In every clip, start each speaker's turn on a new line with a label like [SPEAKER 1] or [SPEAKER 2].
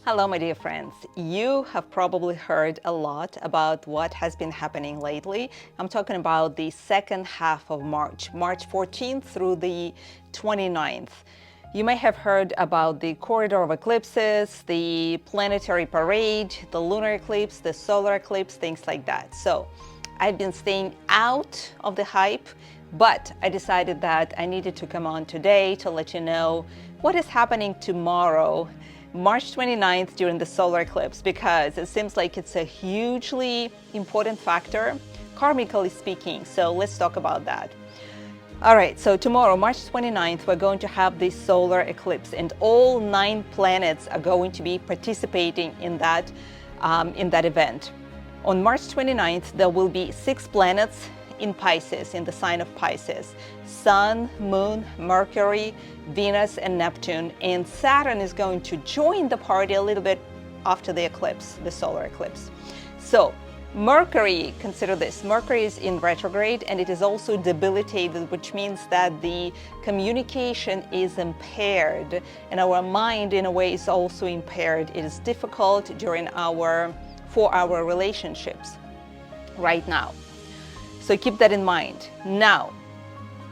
[SPEAKER 1] Hello, my dear friends. You have probably heard a lot about what has been happening lately. I'm talking about the second half of March, March 14th through the 29th. You may have heard about the corridor of eclipses, the planetary parade, the lunar eclipse, the solar eclipse, things like that. So I've been staying out of the hype, but I decided that I needed to come on today to let you know what is happening tomorrow, March 29th, during the solar eclipse, because it seems like it's a hugely important factor, karmically speaking. So let's talk about that. All right, so tomorrow, March 29th, we're going to have the solar eclipse, and all 9 planets are going to be participating in that event. On March 29th, there will be 6 planets in Pisces, in the sign of Pisces: Sun, Moon, Mercury, Venus, and Neptune. And Saturn is going to join the party a little bit after the eclipse, the solar eclipse. So Mercury, consider this, Mercury is in retrograde and it is also debilitated, which means that the communication is impaired and our mind in a way is also impaired. It is difficult for our relationships right now. So keep that in mind. Now,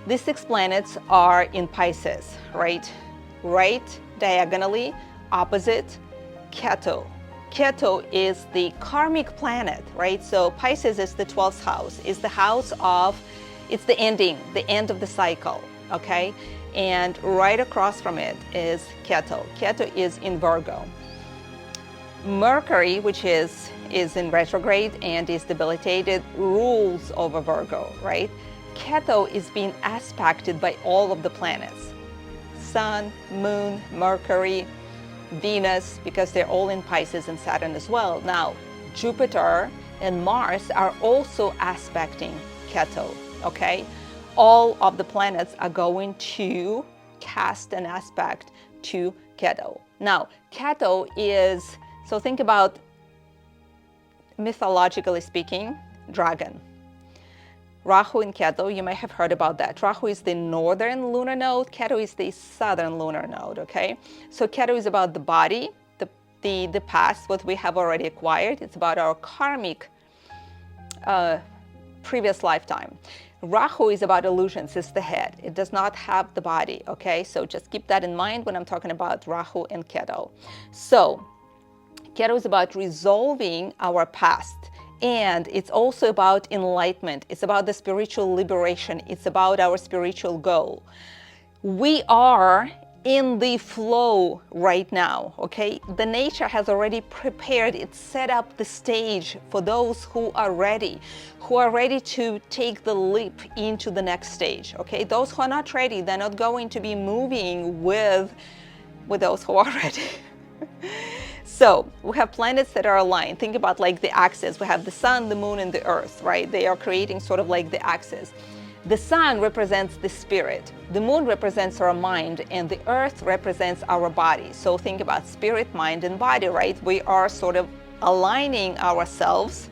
[SPEAKER 1] these 6 planets are in Pisces, right? Right diagonally opposite Ketu. Ketu is the karmic planet, right? So Pisces is the 12th house, is the house of, it's the end of the cycle, okay? And right across from it is Ketu. Ketu is in Virgo. Mercury, which is in retrograde and is debilitated, rules over Virgo, right? Ketu is being aspected by all of the planets: Sun, Moon, Mercury, Venus, because they're all in Pisces, and Saturn as well. Now, Jupiter and Mars are also aspecting Ketu, okay? All of the planets are going to cast an aspect to Ketu. Now, Ketu is, so think about, mythologically speaking, dragon. Rahu and Ketu, you may have heard about that. Rahu is the northern lunar node, Ketu is the southern lunar node, okay? So Ketu is about the body, the past, what we have already acquired. It's about our karmic previous lifetime. Rahu is about illusions, it's the head. It does not have the body, okay? So just keep that in mind when I'm talking about Rahu and Ketu. So Ketu is about resolving our past. And it's also about enlightenment. It's about the spiritual liberation. It's about our spiritual goal. We are in the flow right now, okay? The nature has already prepared, it set up the stage for those who are ready to take the leap into the next stage, okay? Those who are not ready, they're not going to be moving with those who are ready. So we have planets that are aligned. Think about like the axis. We have the sun, the moon, and the earth, right? They are creating sort of like the axis. The sun represents the spirit. The moon represents our mind, and the earth represents our body. So think about spirit, mind, and body, right? We are sort of aligning ourselves,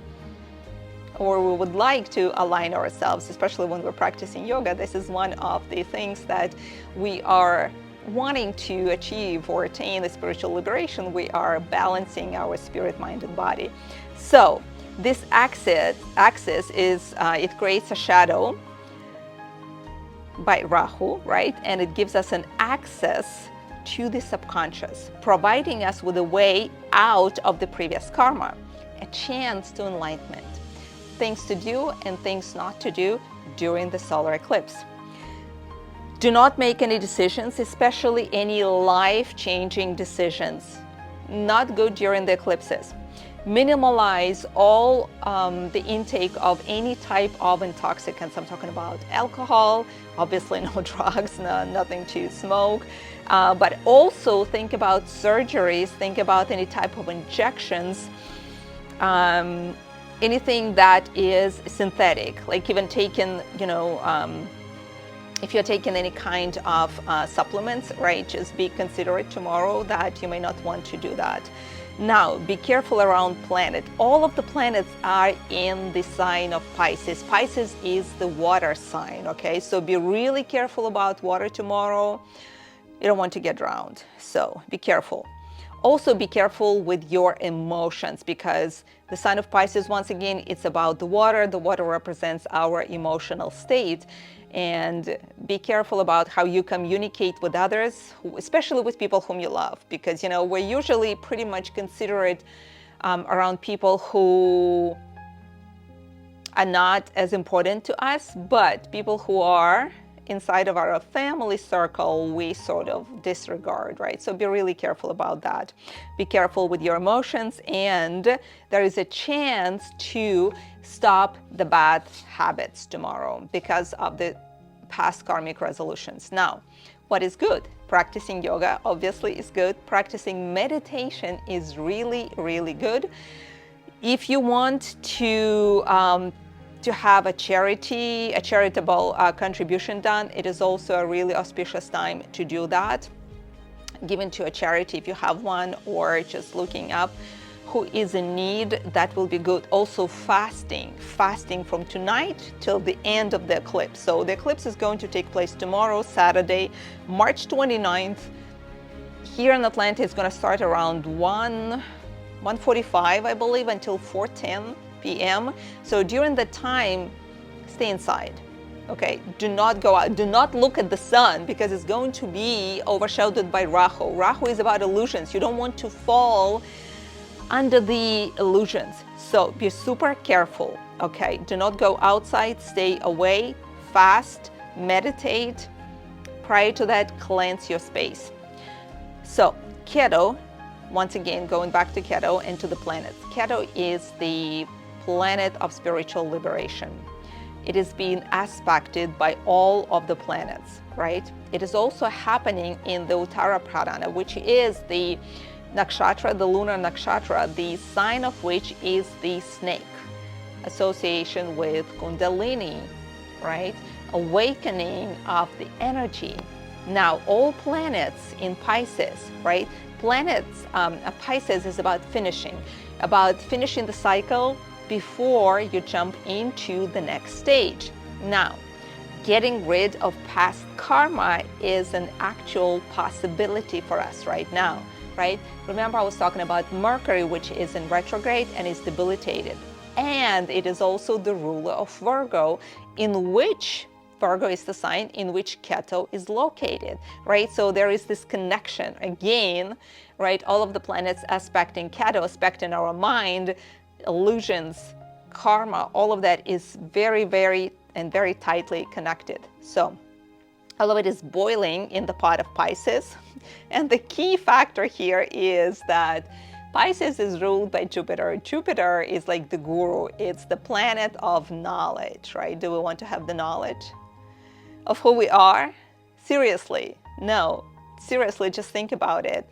[SPEAKER 1] or we would like to align ourselves, especially when we're practicing yoga. This is one of the things that we are wanting to achieve or attain, the spiritual liberation. We are balancing our spirit, mind, and body. So this axis is, it creates a shadow by Rahu, right? And it gives us an access to the subconscious, providing us with a way out of the previous karma, a chance to enlightenment, things to do and things not to do during the solar eclipse. Do not make any decisions, especially any life-changing decisions. Not good during the eclipses. Minimalize all the intake of any type of intoxicants. I'm talking about alcohol, obviously no drugs, nothing to smoke. But also think about surgeries, think about any type of injections, anything that is synthetic, like even taking, if you're taking any kind of supplements, right, just be considerate tomorrow that you may not want to do that. Now, be careful around planet. All of the planets are in the sign of Pisces. Pisces is the water sign, okay? So be really careful about water tomorrow. You don't want to get drowned, so be careful. Also, be careful with your emotions, because the sign of Pisces, once again, it's about the water. The water represents our emotional state. And be careful about how you communicate with others, especially with people whom you love, because, we're usually pretty much considerate around people who are not as important to us, but people who are inside of our family circle, we sort of disregard, right? So be really careful about that. Be careful with your emotions, and there is a chance to stop the bad habits tomorrow because of the past karmic resolutions. Now, what is good? Practicing yoga obviously is good. Practicing meditation is really, really good. If you want to have a charitable contribution done, it is also a really auspicious time to do that. Given to a charity if you have one, or just looking up who is in need, that will be good. Also fasting from tonight till the end of the eclipse. So the eclipse is going to take place tomorrow, Saturday, March 29th. Here in Atlanta, it's going to start around 1:45, I believe, until 4:10 p.m. So during the time, stay inside. Okay, do not go out. Do not look at the sun, because it's going to be overshadowed by Rahu. Rahu is about illusions. You don't want to fall under the illusions. So be super careful. Okay, do not go outside. Stay away. Fast. Meditate. Prior to that, cleanse your space. So Ketu, once again, going back to Ketu and to the planets. Ketu is the planet of spiritual liberation. It is being aspected by all of the planets, right? It is also happening in the Uttara Pradana, which is the nakshatra, the lunar nakshatra, the sign of which is the snake, association with Kundalini, right? Awakening of the energy. Now, all planets in Pisces, right? Planets, Pisces is about finishing the cycle before you jump into the next stage. Now, getting rid of past karma is an actual possibility for us right now, right? Remember, I was talking about Mercury, which is in retrograde and is debilitated. And it is also the ruler of Virgo, in which Virgo is the sign in which Ketu is located, right? So there is this connection again, right? All of the planets aspecting Ketu, aspecting our mind, illusions, karma, all of that is very, very tightly connected. So all of it is boiling in the pot of Pisces. And the key factor here is that Pisces is ruled by Jupiter. Jupiter is like the guru. It's the planet of knowledge, right? Do we want to have the knowledge of who we are? Seriously, no. Seriously, just think about it.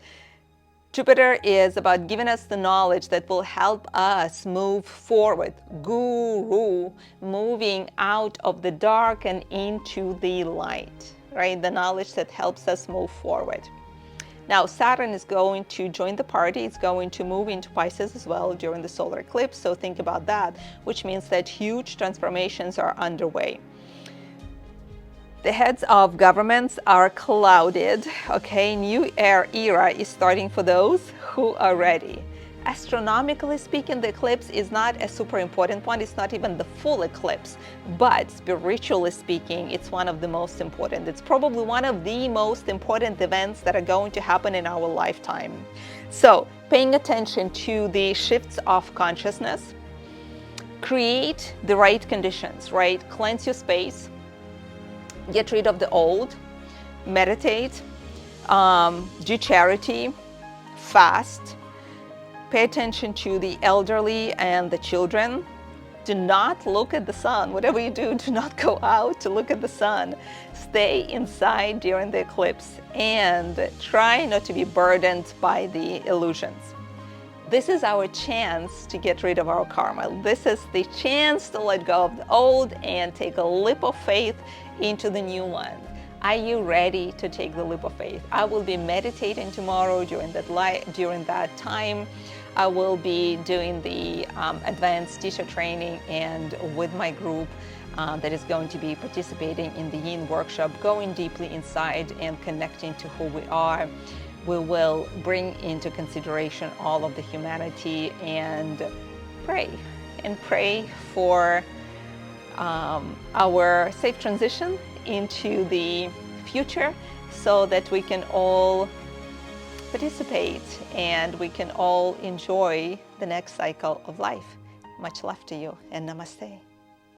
[SPEAKER 1] Jupiter is about giving us the knowledge that will help us move forward. Guru, moving out of the dark and into the light, right? The knowledge that helps us move forward. Now, Saturn is going to join the party. It's going to move into Pisces as well during the solar eclipse. So think about that, which means that huge transformations are underway. The heads of governments are clouded, okay? New era is starting for those who are ready. Astronomically speaking, the eclipse is not a super important one. It's not even the full eclipse, but spiritually speaking, it's one of the most important. It's probably one of the most important events that are going to happen in our lifetime. So paying attention to the shifts of consciousness, create the right conditions, right? Cleanse your space, get rid of the old, meditate, do charity, fast, pay attention to the elderly and the children. Do not look at the sun. Whatever you do, do not go out to look at the sun. Stay inside during the eclipse and try not to be burdened by the illusions. This is our chance to get rid of our karma. This is the chance to let go of the old and take a leap of faith into the new one. Are you ready to take the leap of faith? I will be meditating tomorrow during that time. I will be doing the advanced teacher training, and with my group that is going to be participating in the Yin workshop, going deeply inside and connecting to who we are. we will bring into consideration all of the humanity and pray for our safe transition into the future, so that we can all participate and we can all enjoy the next cycle of life. Much love to you, and namaste.